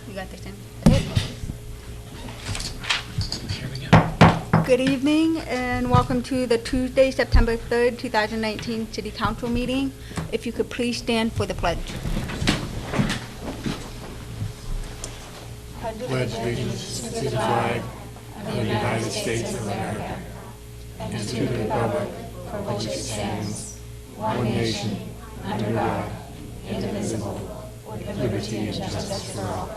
You got this in. Okay. Here we go. Good evening and welcome to the Tuesday, September 3rd, 2019 City Council meeting. If you could please stand for the pledge. Pledge allegiance to the flag of the United States of America and to the republic for which it stands, one nation, under God, indivisible, with liberty and justice for all.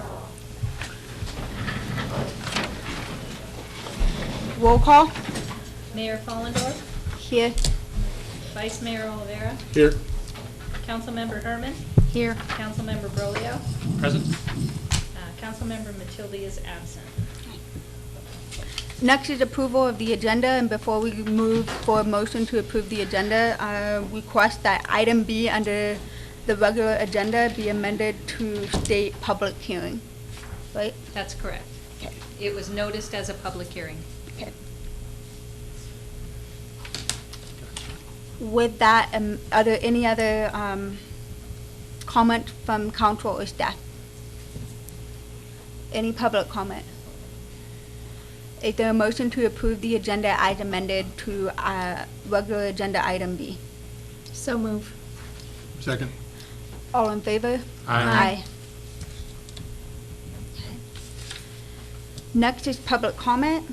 Roll call. Mayor Follendorf, Here. Vice Mayor Oliveira, Here. Councilmember Herman, Here. Councilmember Brolio, Present? Councilmember Matilde is absent. Next is approval of the agenda, and before we move for a motion to approve the agenda, I request that item B under the regular agenda be amended to state public hearing. Right? That's correct. Okay. It was noticed as a public hearing. Okay. With that, are there any other comments from council or staff? Any public comment? Is there a motion to approve the agenda as amended to regular agenda item B? So move. Second. All in favor? Aye. Okay. Next is public comment.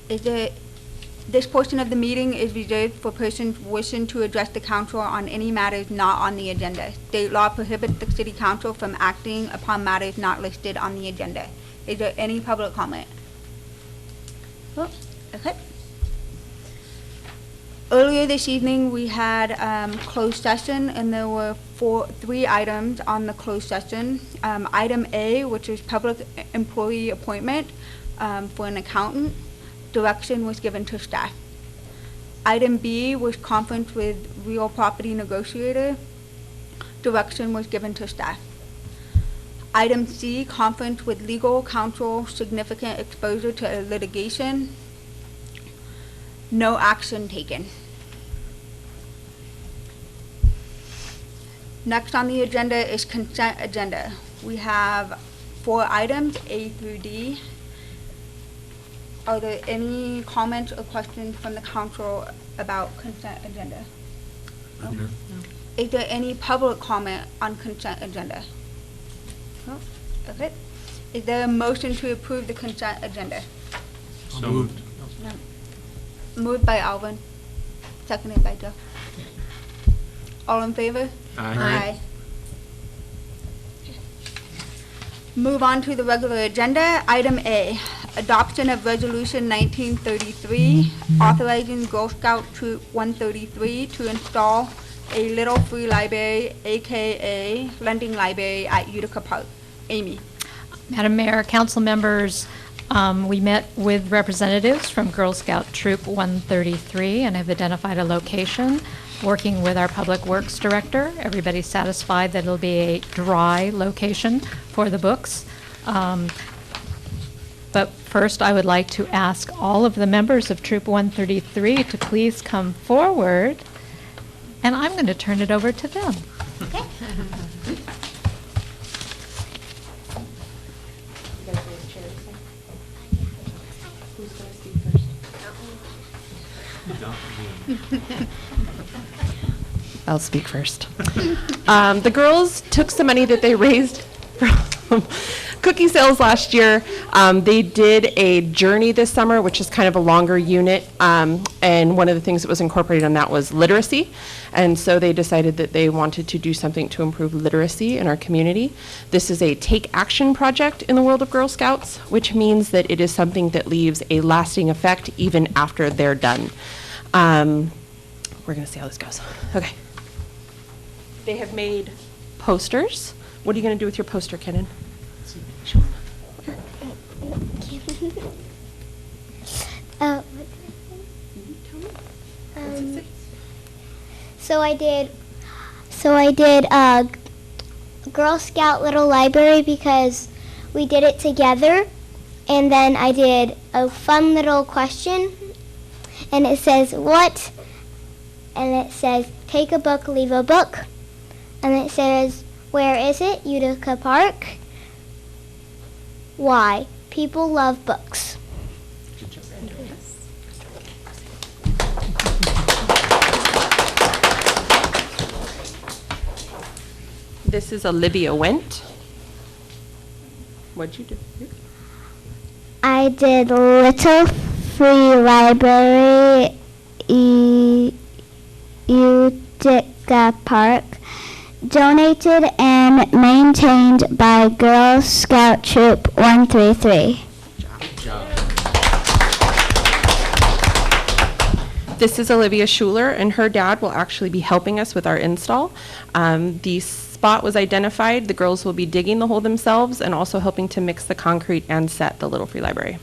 This portion of the meeting is reserved for persons wishing to address the council on any matters not on the agenda. State law prohibits the city council from acting upon matters not listed on the agenda. Is there any public comment? Oh, okay. Earlier this evening, we had closed session, and there were three items on the closed session. Item A, which is public employee appointment for an accountant. Direction was given to staff. Item B was conference with real property negotiator. Direction was given to staff. Item C, conference with legal counsel, significant exposure to litigation. No action taken. Next on the agenda is consent agenda. We have 4 items, A through D. Are there any comments or questions from the council about consent agenda? No. No. Is there any public comment on consent agenda? No? Okay. Is there a motion to approve the consent agenda? So moved. No. Moved by Alvin, seconded by Joe. All in favor? Aye. Move on to the regular agenda. Item A, adoption of Resolution 1933, authorizing Girl Scout Troop 133 to install a Little Free Library, aka Lending Library at Utica Park. Amy. Madam Mayor, council members, we met with representatives from Girl Scout Troop 133 and have identified a location. Working with our Public Works Director, everybody's satisfied that it'll be a dry location for the books. But first, I would like to ask all of the members of Troop 133 to please come forward, and I'm going to turn it over to them. Okay. I'll speak first. The girls took some money that they raised from cookie sales last year. They did a journey this summer, which is kind of a longer unit, and one of the things that was incorporated on that was literacy. And so they decided that they wanted to do something to improve literacy in our community. This is a take action project in the world of Girl Scouts, which means that it is something that leaves a lasting effect even after they're done. We're going to see how this goes. Okay. They have made posters. What are you going to do with your poster, Kenan? Show 'em. So I did Girl Scout Little Library because we did it together, and then I did a fun little question, and it says what, and it says take a book, leave a book, and it says where is it, Utica Park, why, people love books. This is Olivia Went. What'd you do? I did Little Free Library, Utica Park, donated and maintained by Girl Scout Troop 133. This is Olivia Schuler, and her dad will actually be helping us with our install. The spot was identified. The girls will be digging the hole themselves and also helping to mix the concrete and set the Little Free Library.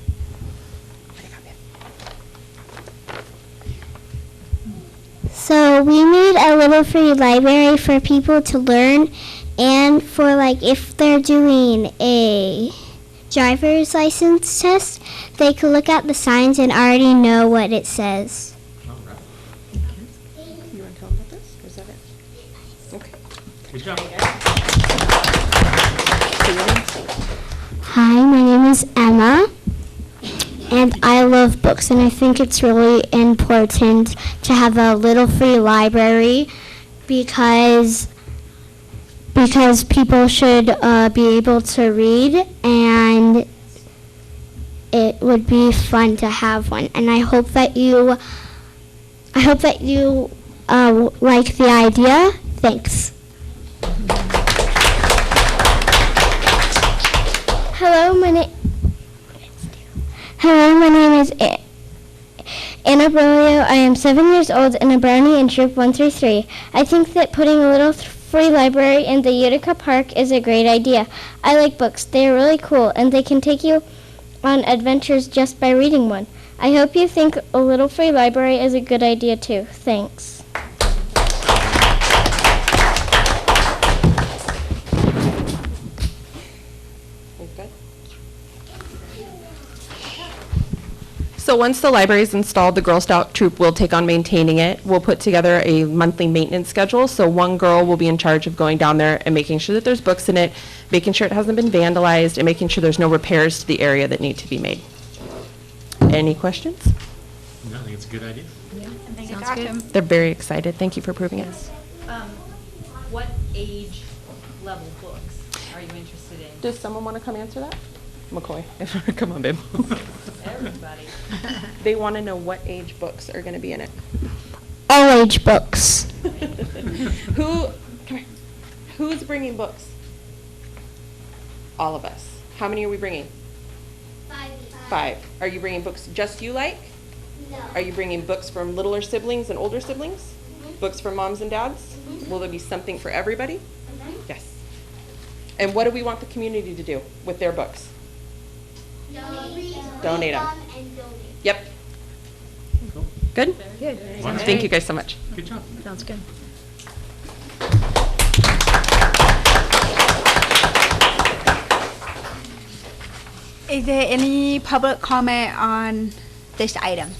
So we made a Little Free Library for people to learn, and for like if they're doing a driver's license test, they could look at the signs and already know what it says. You want to tell them about this, or is that it? Okay. Good job. Hi, my name is Emma, and I love books, and I think it's really important to have a Little Free Library because people should be able to read, and it would be fun to have one. And I hope that you like the idea. Thanks. Hello, my name is Anna Brolio. I am 7 years old and a brownie in Troop 133. I think that putting a Little Free Library in the Utica Park is a great idea. I like books. They are really cool, and they can take you on adventures just by reading one. I hope you think a Little Free Library is a good idea too. Thanks. So once the library is installed, the Girl Scout troop will take on maintaining it. We'll put together a monthly maintenance schedule. So one girl will be in charge of going down there and making sure that there's books in it, making sure it hasn't been vandalized, and making sure there's no repairs to the area that need to be made. Any questions? No, I think it's a good idea. I think Sounds it's good. awesome. They're very excited. Thank you for approving it. What age level books are you interested in? Does someone want to come answer that? McCoy, come on, babe. Everybody. They want to know what age books are going to be in it. All age books. Come here. Who's bringing books? All of us. How many are we bringing? 5. Are you bringing books just you like? No. Are you bringing books from littler siblings and older siblings? Books from moms and dads? Will there be something for everybody? Yes. And what do we want the community to do with their books? Donate them. Yep. Cool. Good? Good. Thank you guys so much. Good job. Sounds good. Is there any public comment on this item?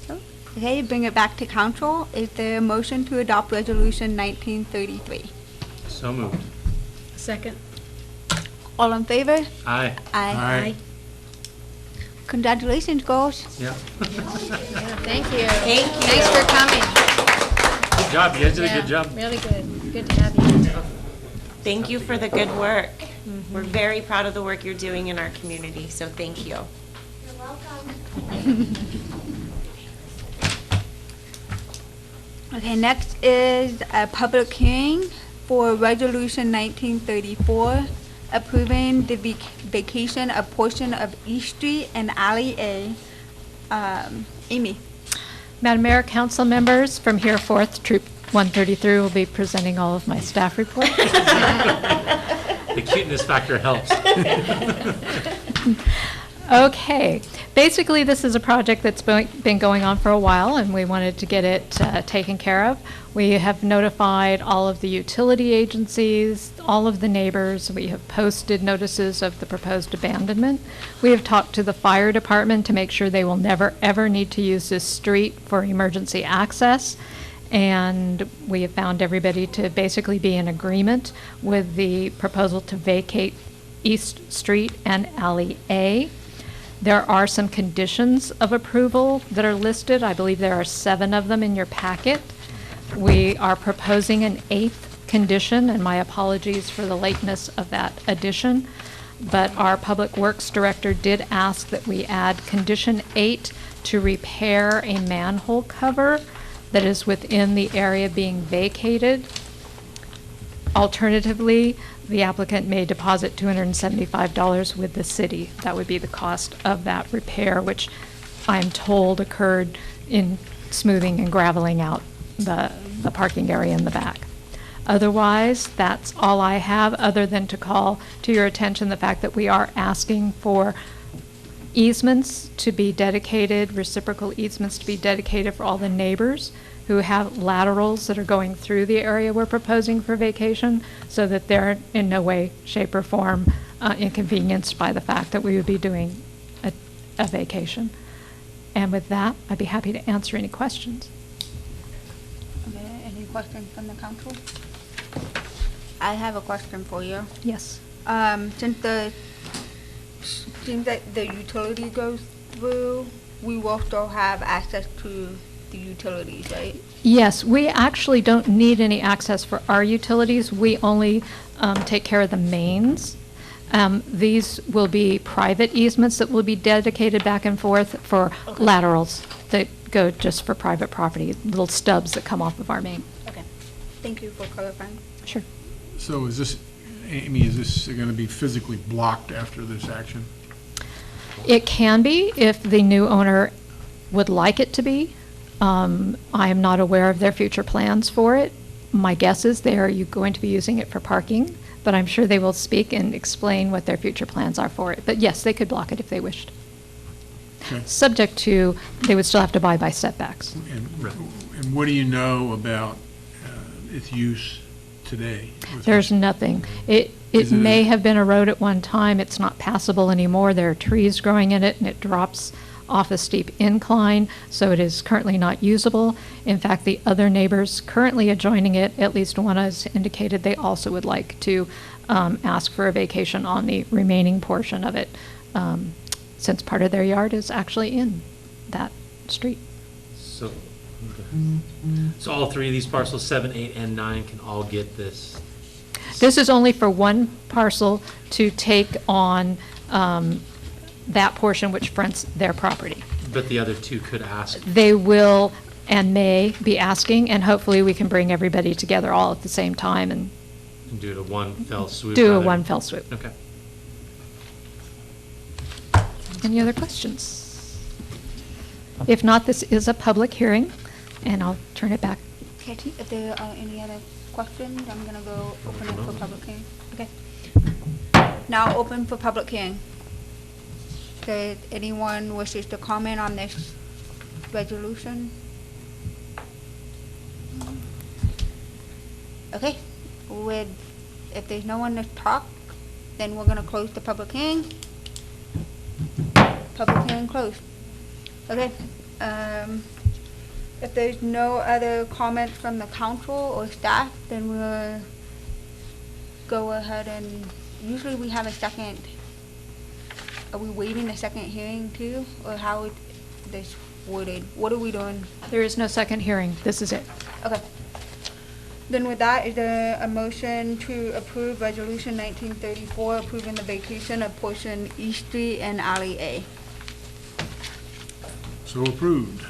So, okay, bring it back to council. Is there a motion to adopt resolution 1933? So moved. Second. All in favor? Aye. Aye. Congratulations, girls. Yeah. Thank you. Thank you. Thanks for coming. Good job. You guys did a good Yeah, job. Really good. Good to have you. Thank you for the good work. We're very proud of the work you're doing in our community, so thank you. You're welcome. Okay, next is a public hearing for Resolution 1934, approving the vacation of portion of East Street and Alley A. Amy. Madam Mayor, council members, from here forth, Troop 133 will be presenting all of my staff reports. The cuteness factor helps. Okay, basically this is a project that's been going on for a while and we wanted to get it taken care of. We have notified all of the utility agencies, all of the neighbors. We have posted notices of the proposed abandonment. We have talked to the fire department to make sure they will never ever need to use this street for emergency access. And we have found everybody to basically be in agreement with the proposal to vacate East Street and Alley A. There are some conditions of approval that are listed. I believe there are 7 of them in your packet. We are proposing an 8th condition, and my apologies for the lateness of that addition. But our Public Works Director did ask that we add Condition 8 to repair a manhole cover that is within the area being vacated. Alternatively, the applicant may deposit $275 with the city. That would be the cost of that repair, which I'm told occurred in smoothing and graveling out the parking area in the back. Otherwise, that's all I have, other than to call to your attention the fact that we are asking for easements to be dedicated, reciprocal easements to be dedicated for all the neighbors who have laterals that are going through the area we're proposing for vacation, so that they're in no way, shape, or form inconvenienced by the fact that we would be doing a vacation. And with that, I'd be happy to answer any questions. Okay, any questions from the council? I have a question for you. Yes. Seems like the utility goes through, we will still have access to the utilities, right? Yes, we actually don't need any access for our utilities. We only take care of the mains. These will be private easements that will be dedicated back and forth for laterals that go just for private property, little stubs that come off of our main. Okay. Thank you for clarifying. Sure. So is this, Amy, is this going to be physically blocked after this action? It can be if the new owner would like it to be. I am not aware of their future plans for it. My guess is they are going to be using it for parking, but I'm sure they will speak and explain what their future plans are for it. But yes, they could block it if they wished. Okay. Subject to, they would still have to abide by setbacks. And what do you know about its use today? There's nothing. It Is it may a- have been a road at one time. It's not passable anymore. There are trees growing in it, and it drops off a steep incline, so it is currently not usable. In fact, the other neighbors currently adjoining it, at least one has indicated they also would like to ask for a vacation on the remaining portion of it, since part of their yard is actually in that street. So all 3 of these parcels, 7, 8, and 9, can all get this? This is only for one parcel to take on that portion which fronts their property. But the other 2 could ask? They will and may be asking, and hopefully we can bring everybody together all at the same time and And do it a one fell swoop? do a rather- one fell swoop. Okay. Any other questions? If not, this is a public hearing, and I'll turn it back. Katie, if there are any other questions, I'm gonna go open it for public hearing. Okay. Now open for public hearing. Does anyone wishes to comment on this resolution? Okay, if there's no one to talk, then we're gonna close the public hearing. Public hearing closed. Okay, if there's no other comments from the council or staff, then we'll go ahead and, usually we have a second are we waiting a second hearing too, or how is this worded? What are we doing? There is no second hearing. This is it. Okay. Then with that, is there a motion to approve Resolution 1934, approving the vacation of portion East Street and Alley A? So approved.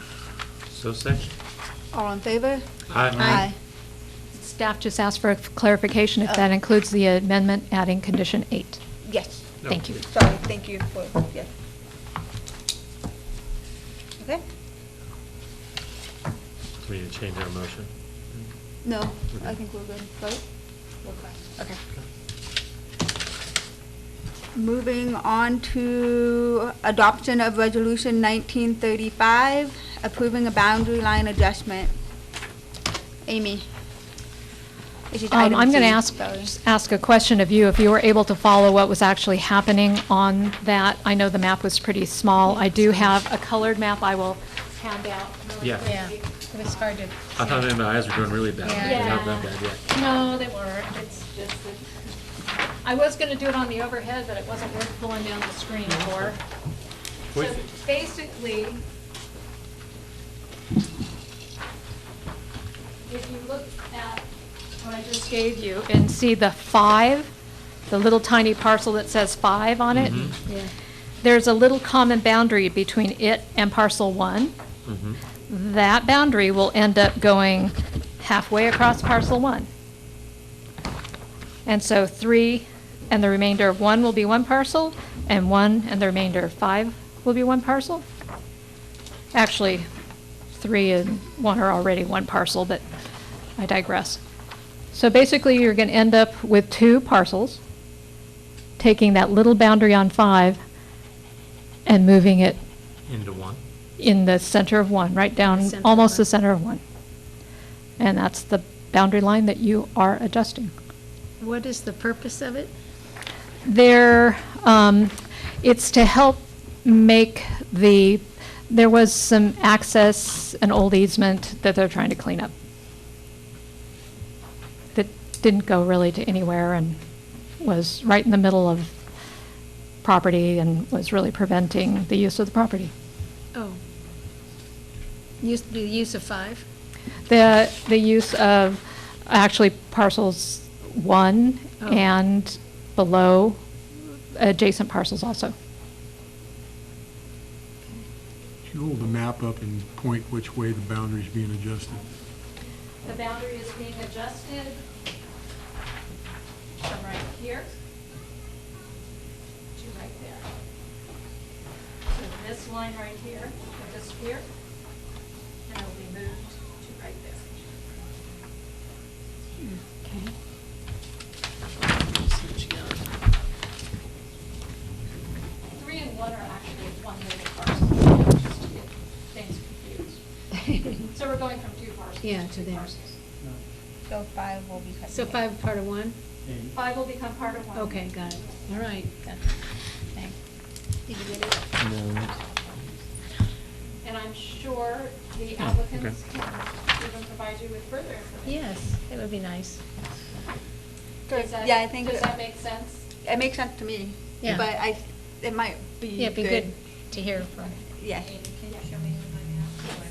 So second. All in favor? Aye. Staff just asked for clarification if that includes the amendment adding condition 8. Yes. No. Thank you. Sorry, thank you for, yes. Okay? We need to change our motion. No, I think we're good, right? Okay. Moving on to adoption of Resolution 1935, approving a boundary line adjustment. Amy. This is item I'm going to C. ask a question of you, if you were able to follow what was actually happening on that. I know the map was pretty small. I do have a colored map I will hand out. Yeah. Yeah, it was hard to. I thought maybe my eyes were doing really bad. Yeah. They're not that bad yet. No, they weren't. It's just that, I was going to do it on the overhead, but it wasn't worth pulling down the screen for. So Wait. basically, if you look at what I just gave you and see the 5, the little tiny parcel that says 5 on it, Yeah. there's a little common boundary between it and parcel 1. That boundary will end up going halfway across parcel 1. And so 3 and the remainder of 1 will be 1 parcel, and 1 and the remainder of 5 will be 1 parcel. Actually, 3 and 1 are already 1 parcel, but I digress. So basically, you're going to end up with 2 parcels, taking that little boundary on 5 and moving it Into one. in the center of 1, right down, Center of almost the 1. center of 1. And that's the boundary line that you are adjusting. What is the purpose of it? It's to help make there was some access, an old easement that they're trying to clean up. That didn't go really to anywhere and was right in the middle of property and was really preventing the use of the property. Oh. The use of 5? The use of actually parcels 1 Oh. and below adjacent parcels also. If you hold the map up and point which way the boundary's being adjusted. The boundary is being adjusted from right here to right there. So this line right here will disappear, and it'll be moved to right there. Okay. 3 and 1 are actually one little parcel, just to get things confused. So we're going from 2 parcels Yeah, to to 2 there. parcels. So 5 will be cut. So 5 part of 1? 5 will become part of 1. Okay, got it. All right. Got it. Thanks. Did you get it? And I'm sure the applicants can even provide you with further information. Yes, that would be nice. Does that- Yeah, I think. Does that make sense? It makes sense to me. Yeah. But it might be Yeah, it'd be good to hear from. Yeah. Can you show me my map?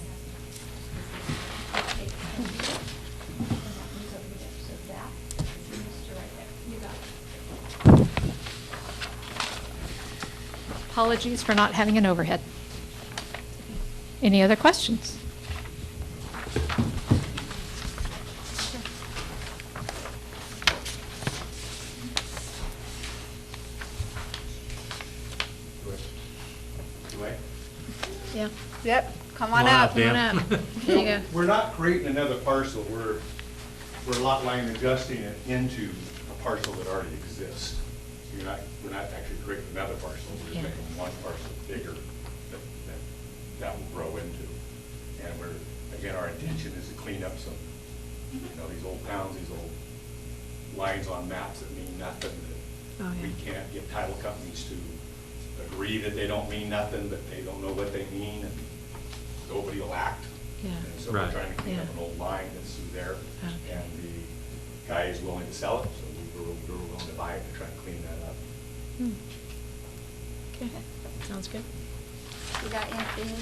Apologies for not having an overhead. Any other questions? Yeah. Yep, come on Come on up. up, Come on Dan. up. There you go. We're not creating another parcel, we're lot line adjusting it into a parcel that already exists. So we're not actually creating another parcel, we're Yeah. just making one parcel bigger that will grow into. And again, our intention is to clean up some, these old towns, these old lines on maps that mean nothing, Oh, that we yeah. can't get title companies to agree that they don't mean nothing, that they don't know what they mean, and nobody will act. Yeah. And so Right. we're trying to clean up Yeah. an old line that's through there, Okay. and the guy is willing to sell it, so we were willing to buy it to try and clean that up. Okay, sounds good. You got anything?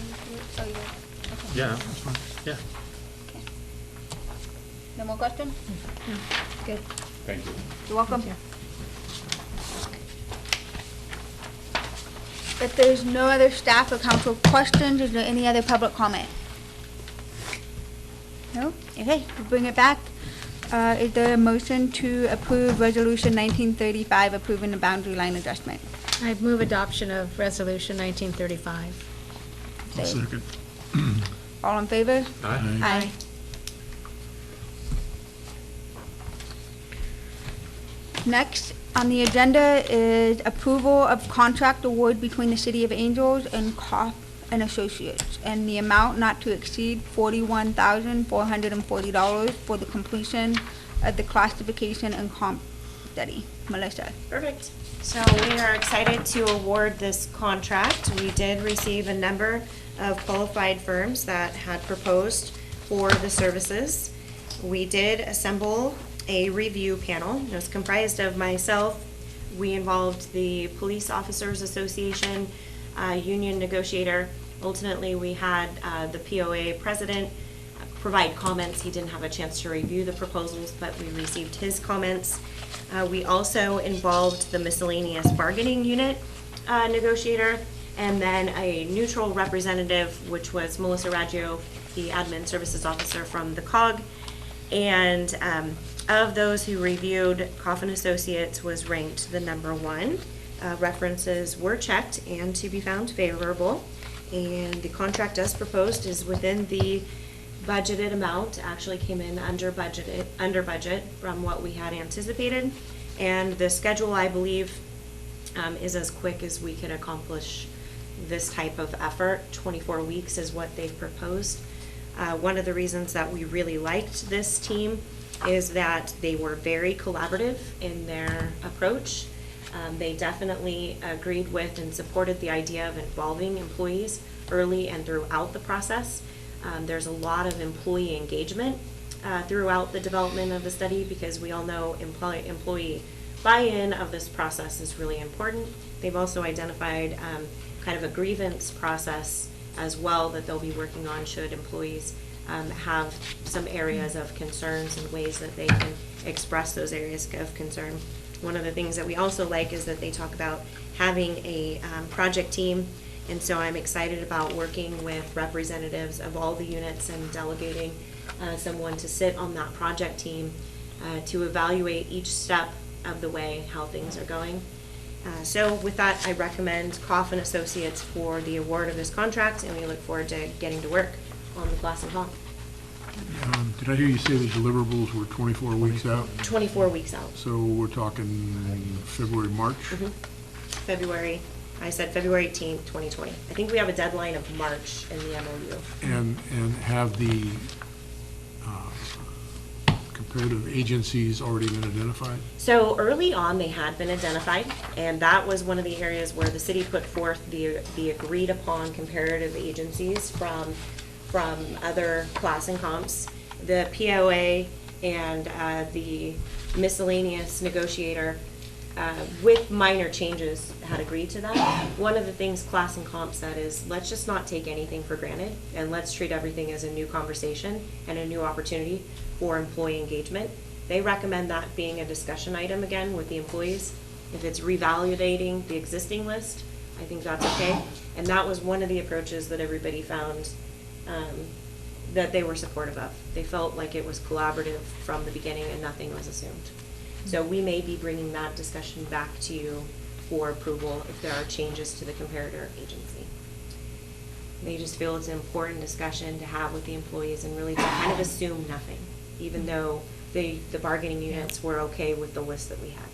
Oh, yeah. Okay. Yeah, that's fine. Yeah. Okay. No more questions? No, good. Thank you. You're welcome. Thank you. If there's no other staff or council questions, is there any other public comment? No? Okay, we'll bring it back. Is there a motion to approve Resolution 1935 approving the boundary line adjustment? I move adoption of Resolution 1935. I'll second. All in favor? Aye. Aye. Next on the agenda is approval of contract award between the City of Angels and Koff and Associates, and the amount not to exceed $41,440 for the completion of the classification and comp study. Melissa? Perfect. So we are excited to award this contract. We did receive a number of qualified firms that had proposed for the services. We did assemble a review panel. It was comprised of myself. We involved the Police Officers Association, union negotiator. Ultimately, we had the POA president provide comments. He didn't have a chance to review the proposals, but we received his comments. We also involved the miscellaneous bargaining unit negotiator, and then a neutral representative, which was Melissa Raggio, the admin services officer from the COG. And of those who reviewed, Coffin Associates was ranked the #1. References were checked and to be found favorable. And the contract as proposed is within the budgeted amount, actually came in under budget from what we had anticipated. And the schedule, I believe, is as quick as we could accomplish this type of effort. 24 weeks is what they've proposed. One of the reasons that we really liked this team is that they were very collaborative in their approach. They definitely agreed with and supported the idea of involving employees early and throughout the process. There's a lot of employee engagement throughout the development of the study, because we all know employee buy-in of this process is really important. They've also identified kind of a grievance process as well that they'll be working on should employees have some areas of concerns and ways that they can express those areas of concern. One of the things that we also like is that they talk about having a project team, and so I'm excited about working with representatives of all the units and delegating someone to sit on that project team to evaluate each step of the way how things are going. So with that, I recommend Coffin Associates for the award of this contract, and we look forward to getting to work on the glass and comp. Did I hear you say the deliverables were 24 weeks out? 24 weeks out. So we're talking February, March? February, I said February 18th, 2020. I think we have a deadline of March in the MOU. And have the comparative agencies already been identified? So early on, they had been identified, and that was one of the areas where the city put forth the agreed upon comparative agencies from other class and comps. The POA and the miscellaneous negotiator, with minor changes, had agreed to that. One of the things class and comp said is, let's just not take anything for granted, and let's treat everything as a new conversation and a new opportunity for employee engagement. They recommend that being a discussion item again with the employees. If it's revalidating the existing list, I think that's okay. And that was one of the approaches that everybody found that they were supportive of. They felt like it was collaborative from the beginning and nothing was assumed. So we may be bringing that discussion back to you for approval if there are changes to the comparator agency. They just feel it's an important discussion to have with the employees and really to kind of assume nothing, even though the bargaining units were okay with the list that we had.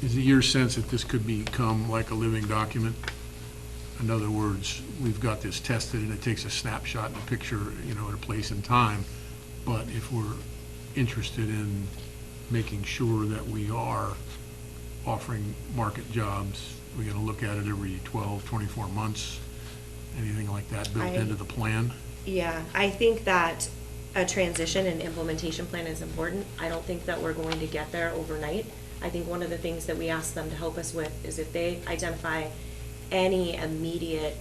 Is it your sense that this could become like a living document? In other words, we've got this tested and it takes a snapshot and a picture, at a place and time. But if we're interested in making sure that we are offering market jobs, we're going to look at it every 12, 24 months, anything like that built into the plan? Yeah, I think that a transition and implementation plan is important. I don't think that we're going to get there overnight. I think one of the things that we ask them to help us with is if they identify any immediate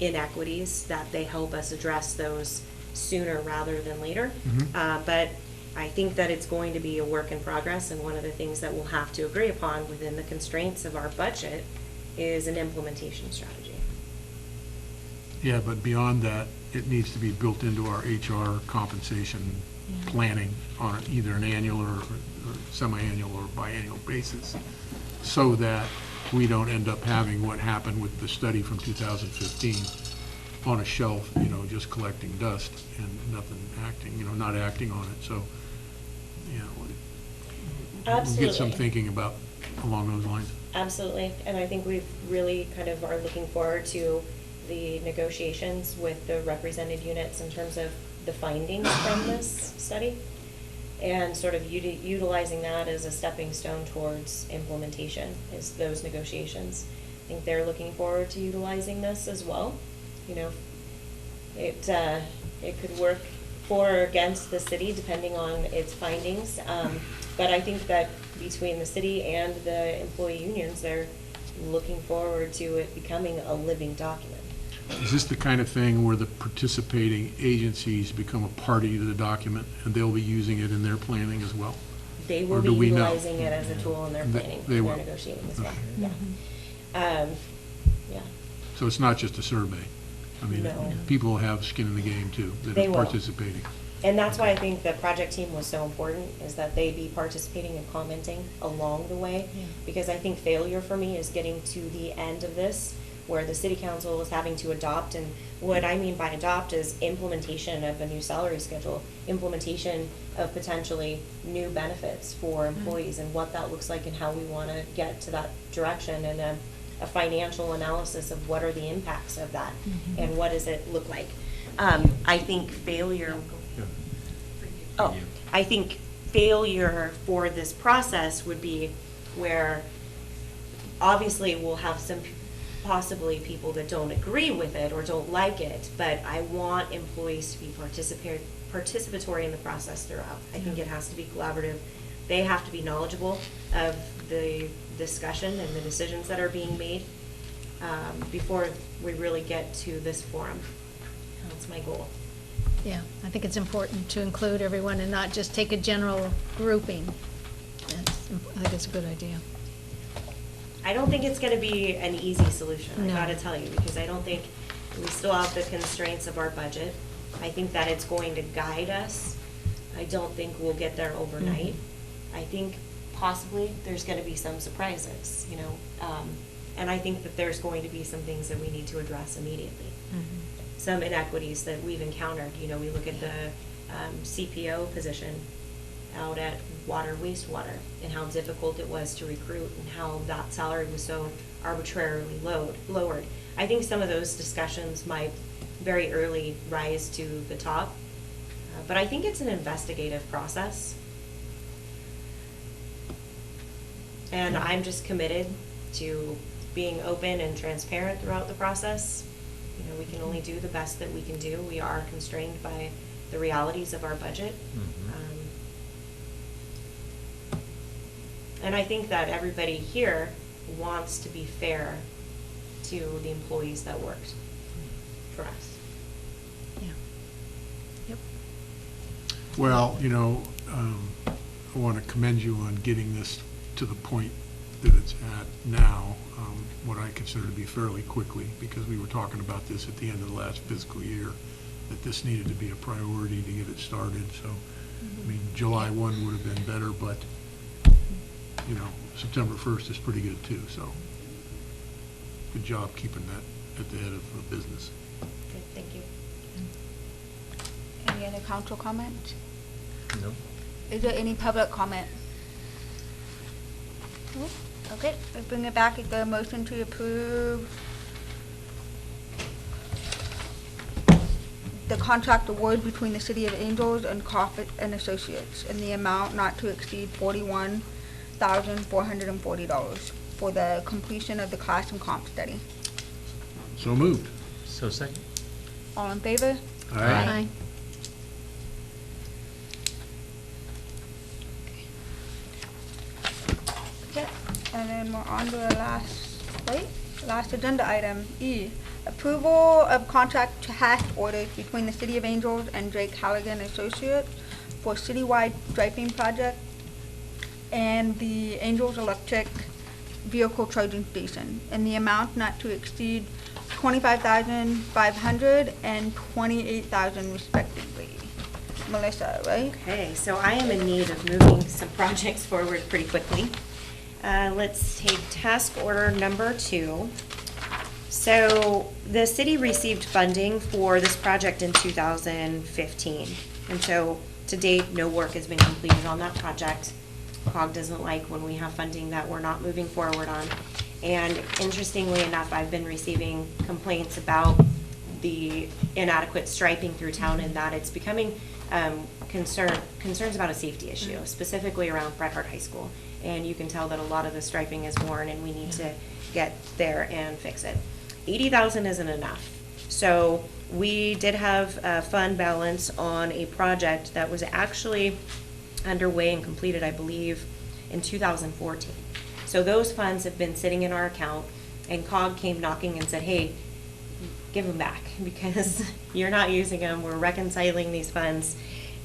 inequities, that they help us address those sooner rather than later. But I think that it's going to be a work in progress, and one of the things that we'll have to agree upon within the constraints of our budget is an implementation strategy. Yeah, but beyond that, it needs to be built into our HR compensation planning on either an annual or semi-annual or biannual basis, so that we don't end up having what happened with the study from 2015 on a shelf, you know, just collecting dust and nothing acting, you know, not acting on it. So, you know, we'll get some thinking about along those lines. Absolutely, and I think we've really kind of are looking forward to the negotiations with the represented units in terms of the findings from this study, and sort of utilizing that as a stepping stone towards implementation, is those negotiations. I think they're looking forward to utilizing this as well. You know, it could work for or against the city depending on its findings, but I think that between the city and the employee unions, they're looking forward to it becoming a living document. Is this the kind of thing where the participating agencies become a party to the document and they'll be using it in their planning as well? They will Or be do we know? utilizing it as a tool in their planning, They in will. their negotiating as well. Okay. Yeah. Yeah. So it's not just a survey. I mean, No. people have skin in the game too, that They are will. participating. And that's why I think the project team was so important, is that they be participating and commenting along the way. Because I think failure for me is getting to the end of this, where the city council is having to adopt, and what I mean by adopt is implementation of a new salary schedule, implementation of potentially new benefits for employees, and what that looks like and how we want to get to that direction, and a financial analysis of what are the impacts of that and what does it look like. I think failure. Oh, I think failure for this process would be where obviously we'll have some possibly people that don't agree with it or don't like it, but I want employees to be participatory in the process throughout. I think it has to be collaborative. They have to be knowledgeable of the discussion and the decisions that are being made before we really get to this forum. That's my goal. Yeah, I think it's important to include everyone and not just take a general grouping. I think it's a good idea. I don't think it's going to be an easy solution, I No. got to tell you, because I don't think we still have the constraints of our budget. I think that it's going to guide us. I don't think we'll get there overnight. I think possibly there's going to be some surprises, you know, and I think that there's going to be some things that we need to address immediately. Some inequities that we've encountered. You know, we look at the CPO position out at water, wastewater, and how difficult it was to recruit, and how that salary was so arbitrarily lowered. I think some of those discussions might very early rise to the top, but I think it's an investigative process. And I'm just committed to being open and transparent throughout the process. You know, we can only do the best that we can do. We are constrained by the realities of our budget. And I think that everybody here wants to be fair to the employees that worked for us. Yeah. Yep. Well, you know, I want to commend you on getting this to the point that it's at now, what I consider to be fairly quickly, because we were talking about this at the end of the last fiscal year, that this needed to be a priority to get it started. So, I mean, July 1 would have been better, but, you know, September 1st is pretty good too. So, good job keeping that at the head of the business. Okay, thank you. Any other council comments? No. Is there any public comment? Nope. Okay, let's bring it back. Is there a motion to approve the contract award between the City of Angels and Crawford and Associates in the amount not to exceed $41,440 for the completion of the class and comp study? So moved. So second. All in favor? Aye. Okay, and then we're on to the last plate. Last agenda item, E, approval of contract task orders between the City of Angels and Drake Halligan Associates for citywide striping project and the Angels Electric Vehicle Charging Station in the amount not to exceed $25,500 and $28,000 respectively. Melissa, right? Okay, so I am in need of moving some projects forward pretty quickly. Let's take task order number 2. So the city received funding for this project in 2015. And so to date, no work has been completed on that project. COG doesn't like when we have funding that we're not moving forward on. And interestingly enough, I've been receiving complaints about the inadequate striping through town and that it's becoming concerns about a safety issue, specifically around Bret Harte High School. And you can tell that a lot of the striping is worn and we need to get there and fix it. $80,000 isn't enough. So we did have a fund balance on a project that was actually underway and completed, I believe, in 2014. So those funds have been sitting in our account and COG came knocking and said, hey, give them back because you're not using them. We're reconciling these funds.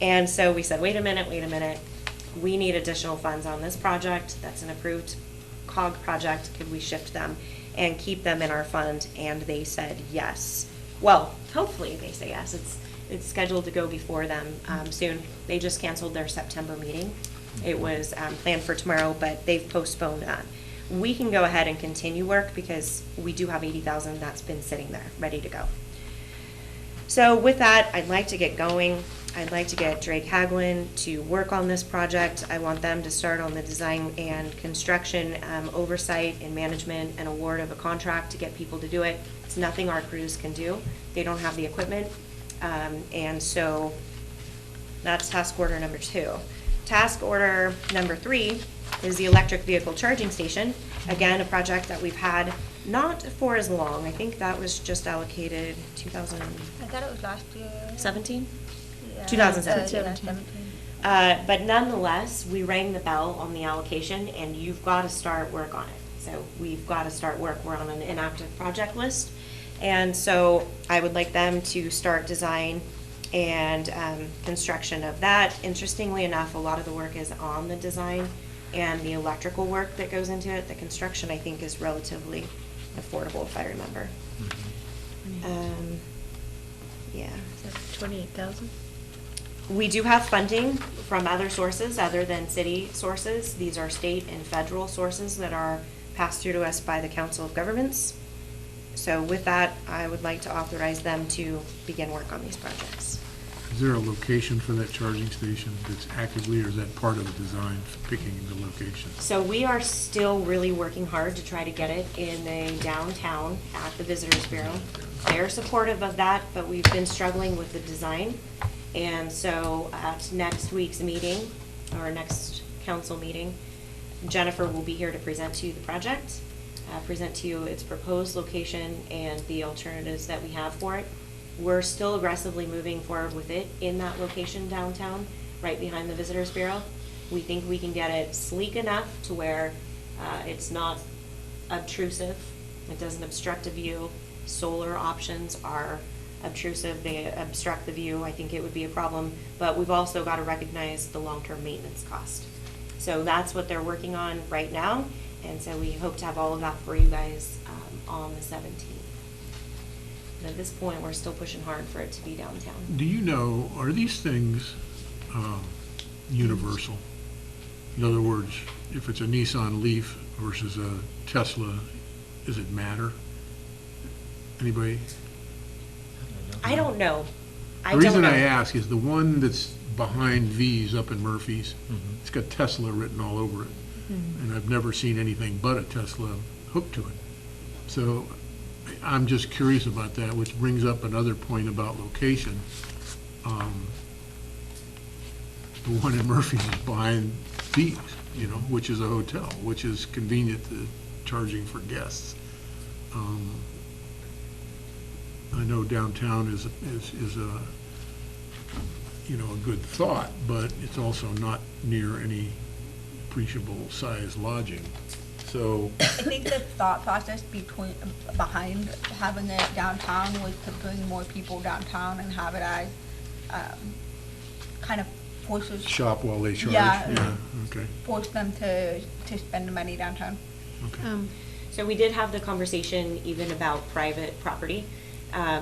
And so we said, wait a minute. We need additional funds on this project. That's an approved COG project. Could we shift them and keep them in our fund? And they said yes. Well, hopefully they say yes. It's scheduled to go before them soon. They just canceled their September meeting. It was planned for tomorrow, but they've postponed that. We can go ahead and continue work because we do have $80,000 that's been sitting there, ready to go. So with that, I'd like to get going. I'd like to get Drake Hagelin to work on this project. I want them to start on the design and construction oversight and management and award of a contract to get people to do it. It's nothing our crews can do. They don't have the equipment. And so that's task order number 2. Task order number 3 is the electric vehicle charging station. Again, a project that we've had not for as long. I think that was just allocated 2017. I thought it was last year. 2017. But nonetheless, we rang the bell on the allocation and you've got to start work on it. So we've got to start work. We're on an inactive project list. And so I would like them to start design and construction of that. Interestingly enough, a lot of the work is on the design and the electrical work that goes into it. The construction, I think, is relatively affordable, if I remember. Yeah. 28,000? We do have funding from other sources other than city sources. These are state and federal sources that are passed through to us by the Council of Governments. So with that, I would like to authorize them to begin work on these projects. Is there a location for that charging station that's actively, or is that part of the design, picking the location? So we are still really working hard to try to get it in the downtown at the Visitors Bureau. They're supportive of that, but we've been struggling with the design. And so at next week's meeting, or next council meeting, Jennifer will be here to present to you the project, present to you its proposed location and the alternatives that we have for it. We're still aggressively moving forward with it in that location downtown, right behind the Visitors Bureau. We think we can get it sleek enough to where it's not obtrusive. It doesn't obstruct a view. Solar options are obtrusive. They obstruct the view. I think it would be a problem. But we've also got to recognize the long-term maintenance cost. So that's what they're working on right now. And so we hope to have all of that for you guys on the 17th. And at this point, we're still pushing hard for it to be downtown. Do you know, are these things universal? In other words, if it's a Nissan Leaf versus a Tesla, does it matter? Anybody? I don't know. The reason I ask is the one that's behind V's up in Murphy's, it's got Tesla written all over it. And I've never seen anything but a Tesla hooked to it. So I'm just curious about that, which brings up another point about location. The one in Murphy's is behind V's, you know, which is a hotel, which is convenient to charging for guests. I know downtown is a you know, a good thought, but it's also not near any appreciable size lodging. So, I think the thought process behind having it downtown was to bring more people downtown and have it as, kind of forces. shop while they charge? Yeah. Okay, Force them to spend the money downtown. okay. So we did have the conversation even about private property.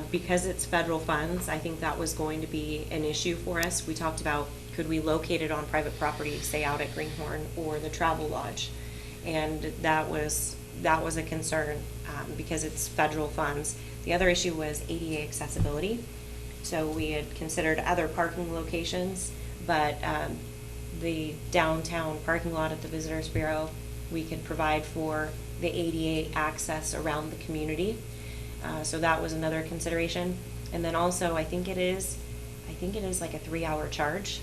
Because it's federal funds, I think that was going to be an issue for us. We talked about, could we locate it on private property, say out at Greenhorn or the Travel Lodge? And that was a concern, because it's federal funds. The other issue was ADA accessibility. So we had considered other parking locations, but the downtown parking lot at the Visitors Bureau, we could provide for the ADA access around the community. So that was another consideration. And then also, I think it is like a 3-hour charge.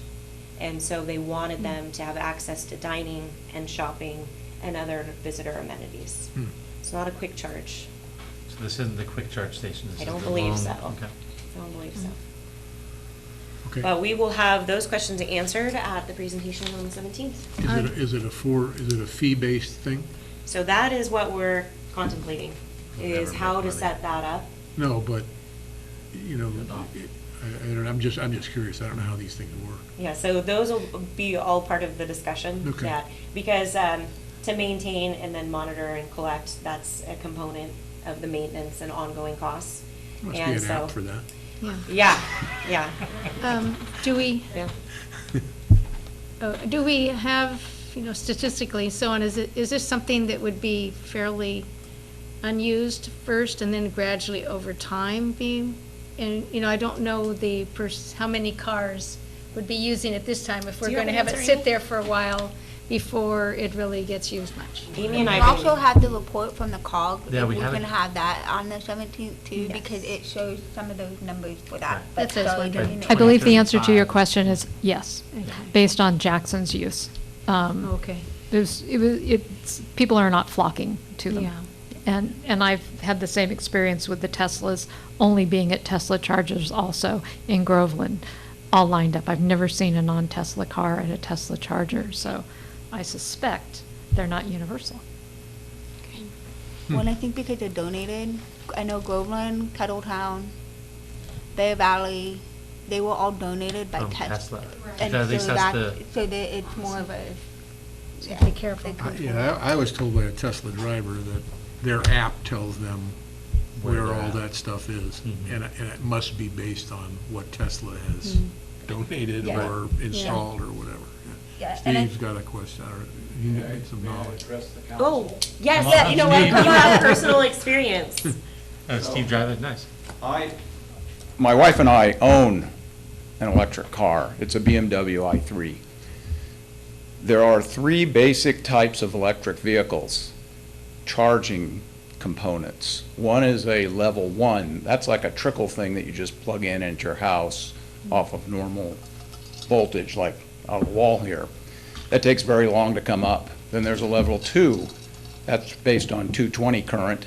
And so they wanted them to have access to dining and shopping and other visitor amenities. It's not a quick charge. So this isn't the quick charge station? This I is don't the believe long- so. Okay. I don't believe so. Okay. But we will have those questions answered at the presentation on the 17th. Is it a fee-based thing? So that is what we're contemplating, We'll is never how make to money. set that up. No, but, I'm just curious. I don't know how these things work. Yeah, so those will be all part of the discussion. Okay. Yeah, because to maintain and then monitor and collect, that's a component of the maintenance and ongoing costs. Must be And an so- app for that. Yeah. Do we, Yeah. do we have, statistically so on, is this something that would be fairly unused first and then gradually over time be? And, I don't know how many cars would be using it this time if we're Do you going to have have an it answer, sit there for a while before it really gets used much. Amy and We I. also have the report from the COG. Yeah, if we we have can it. have that on the 17th too, Yes. because it shows some of those numbers for that. Right. That's what I was So, wondering. I believe the answer to your 2035. question is yes, based on Jackson's use. Okay. People are not flocking to them. Yeah. And I've had the same experience with the Teslas, only being at Tesla chargers also in Groveland, all lined up. I've never seen a non-Tesla car at a Tesla charger, so I suspect they're not universal. Well, I think because they're donated, I know Groveland, Kettletown, Bear Valley, they were all donated by Tesla. And At least so that's so it's more of a. So be careful. Yeah, I was told by a Tesla driver that their app tells them Where where they're all at. that stuff is. Mhm. And it must be based on what Tesla has donated Yeah. or installed or whatever. Yeah, and I- Steve's got a question, or you need some knowledge. Oh, yes, Come on, you know what, you Steve. have personal experience. Steve drive, nice. My wife and I own an electric car. It's a BMW i3. There are 3 basic types of electric vehicles, charging components. One is a level 1. That's like a trickle thing that you just plug in into your house off of normal voltage, like out of the wall here. That takes very long to come up. Then there's a level 2. That's based on 220 current.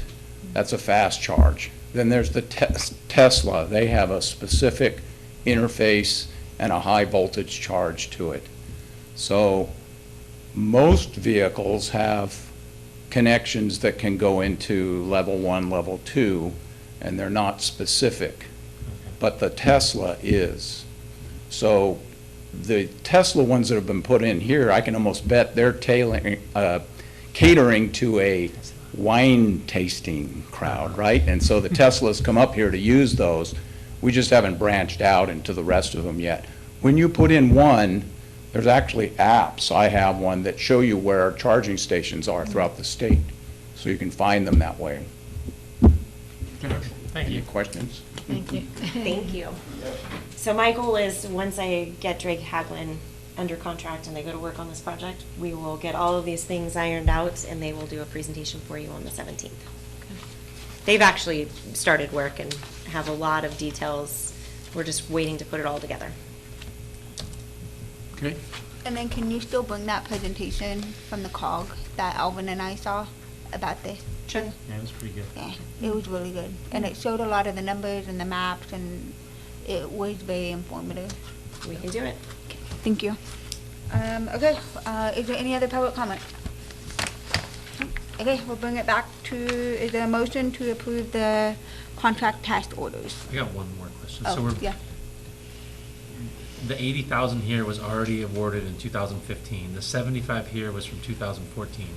That's a fast charge. Then there's the Tesla. They have a specific interface and a high voltage charge to it. So most vehicles have connections that can go into level 1, level 2, and they're not specific. But the Tesla is. So the Tesla ones that have been put in here, I can almost bet they're catering to a wine tasting crowd, right? And so the Teslas come up here to use those. We just haven't branched out into the rest of them yet. When you put in one, there's actually apps. I have one that show you where charging stations are throughout the state, so you can find them that way. Thank Any you. questions? Thank you. Thank you. So my goal is, once I get Drake Haglin under contract and they go to work on this project, we will get all of these things ironed out and they will do a presentation for you on the 17th. They've actually started work and have a lot of details. We're just waiting to put it all together. Okay? And then can you still bring that presentation from the COG that Alvin and I saw about this? Sure. Yeah, it was pretty good. Yeah, it was really good. And it showed a lot of the numbers and the maps, and it was very informative. We can do it. Thank you. Okay, is there any other public comment? Okay, we'll bring it back to, is there a motion to approve the contract task orders? I got one more question. So Oh, we're, yeah. the 80,000 here was already awarded in 2015. The 75 here was from 2014.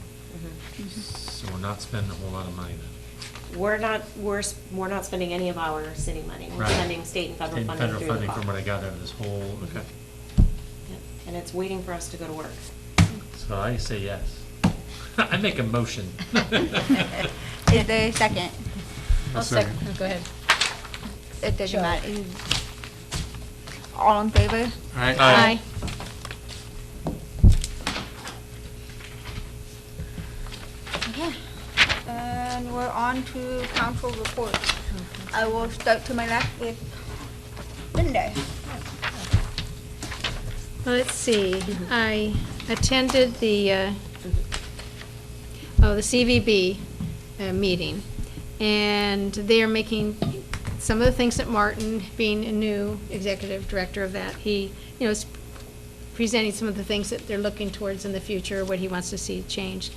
So we're not spending a whole lot of money then. We're not spending any of our city money. We're Right. spending state and federal And funding federal through the funding COG. from what I got out of this whole, okay. Yep. And it's waiting for us to go to work. So I say yes. I make a motion. Is there a second? I'll second. Oh, go ahead. It doesn't Sure. matter. All in favor? Aye. Okay. And we're on to council reports. I will start to my left with Linda. Well, let's see, I attended the CVB meeting, and they are making some of the things that Martin, being a new executive director of that, he, is presenting some of the things that they're looking towards in the future, what he wants to see changed.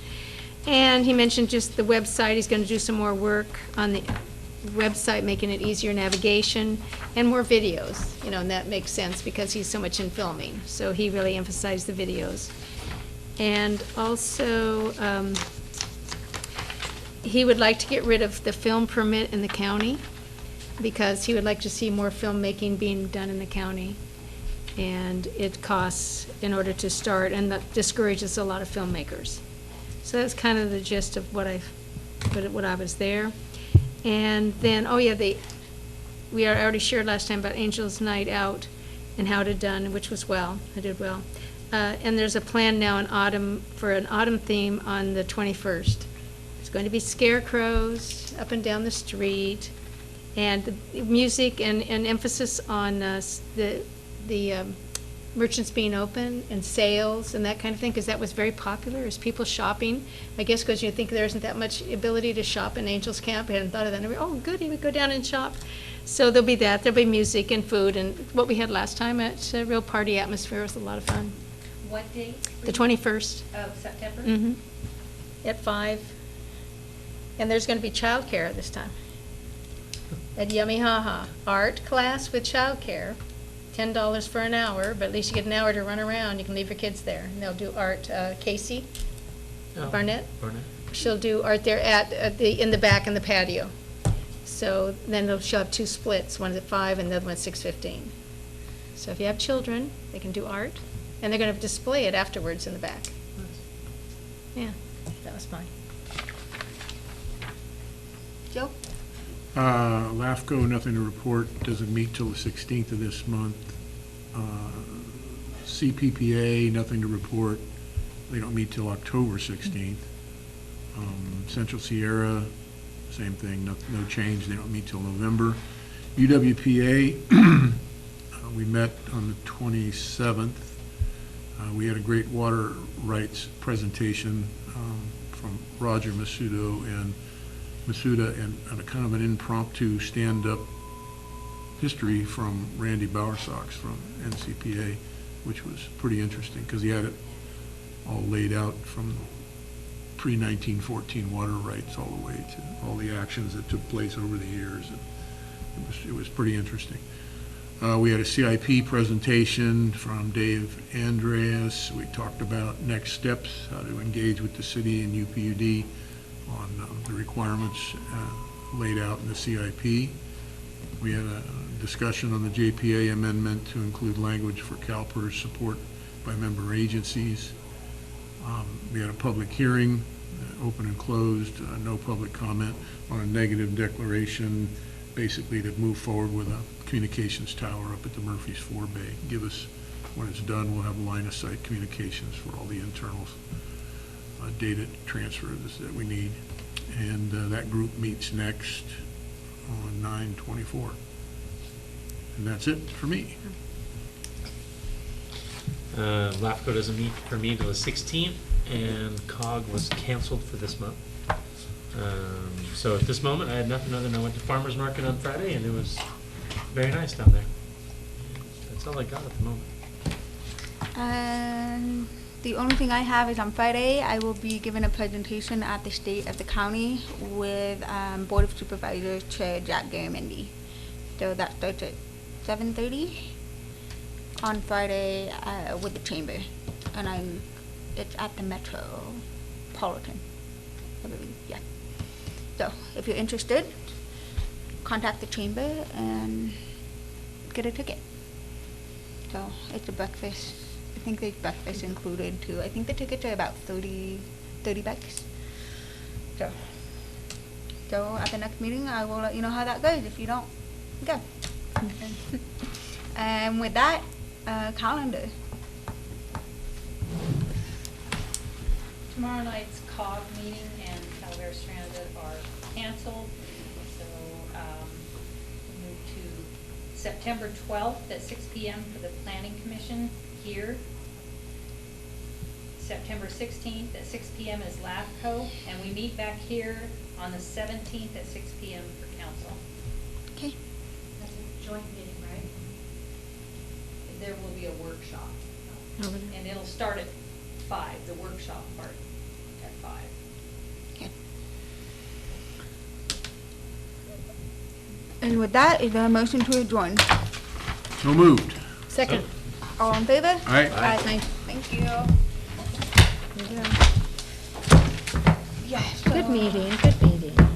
And he mentioned just the website, he's going to do some more work on the website, making it easier navigation, and more videos, and that makes sense because he's so much in filming. So he really emphasized the videos. And also, he would like to get rid of the film permit in the county because he would like to see more filmmaking being done in the county. And it costs in order to start, and that discourages a lot of filmmakers. So that's kind of the gist of what I was there. And then, we already shared last time about Angels Night Out and how it had done, which was well. I did well. And there's a plan now for an autumn theme on the 21st. It's going to be scarecrows up and down the street, and the music and emphasis on the merchants being open and sales and that kind of thing, because that was very popular as people shopping. I guess because you think there isn't that much ability to shop in Angels Camp. I hadn't thought of that. Oh, good, he would go down and shop. So there'll be that. There'll be music and food and what we had last time. It's a real party atmosphere. It was a lot of fun. What date? The 21st. Of September? Mm-hmm. At 5. And there's going to be childcare this time. At Yummy Haha. Art class with childcare. $10 for an hour, but at least you get an hour to run around. You can leave your kids there. And they'll do art. Casey Barnett? She'll do art there in the back in the patio. So then she'll have 2 splits. One's at 5 and the other one's 6:15. So if you have children, they can do art. And they're going to display it afterwards in the back. Yeah, that was fine. Joe? LAFCO, nothing to report, doesn't meet till the 16th of this month. CPPA, nothing to report, they don't meet till October 16th. Central Sierra, same thing, no change, they don't meet till November. UWPA, we met on the 27th. We had a great water rights presentation from Roger Masuda and a kind of an impromptu stand-up history from Randy Bowersox from NCPA, which was pretty interesting because he had it all laid out from pre-1914 water rights all the way to all the actions that took place over the years. And it was pretty interesting. We had a CIP presentation from Dave Andreas. We talked about next steps, how to engage with the city and UPUD on the requirements laid out in the CIP. We had a discussion on the JPA amendment to include language for CalPERS support by member agencies. We had a public hearing, open and closed, no public comment on a negative declaration, basically to move forward with a communications tower up at the Murphy's Forebay. Give us, when it's done, we'll have line of sight communications for all the internal data transfers that we need. And that group meets next on 9/24. And that's it for me. LAFCO doesn't meet for me till the 16th, and COG was canceled for this month. So at this moment, I had nothing other than I went to farmer's market on Friday, and it was very nice down there. That's all I got at the moment. The only thing I have is on Friday, I will be giving a presentation at the state of the county with Board of Supervisors Chair Jack Garamendi. So that starts at 7:30 on Friday with the chamber. And it's at the Metropolitan, I believe, yeah. So if you're interested, contact the chamber and get a ticket. So it's a breakfast. I think there's breakfast included too. I think the tickets are about $30 bucks. So at the next meeting, I will let you know how that goes if you don't go. And with that, calendar. Tomorrow night's COG meeting and Calvert Stranda are canceled, so move to September 12th at 6 p.m. for the Planning Commission here. September 16th at 6 p.m. is LAFCO, and we meet back here on the 17th at 6 p.m. for council. Okay. That's a joint meeting, right? There will be a workshop, and it'll start at 5, the workshop part at 5. Okay. And with that, is there a motion to adjourn? So moved. Second. All in favor? Aye. Aye. Thank you. Good meeting, good meeting.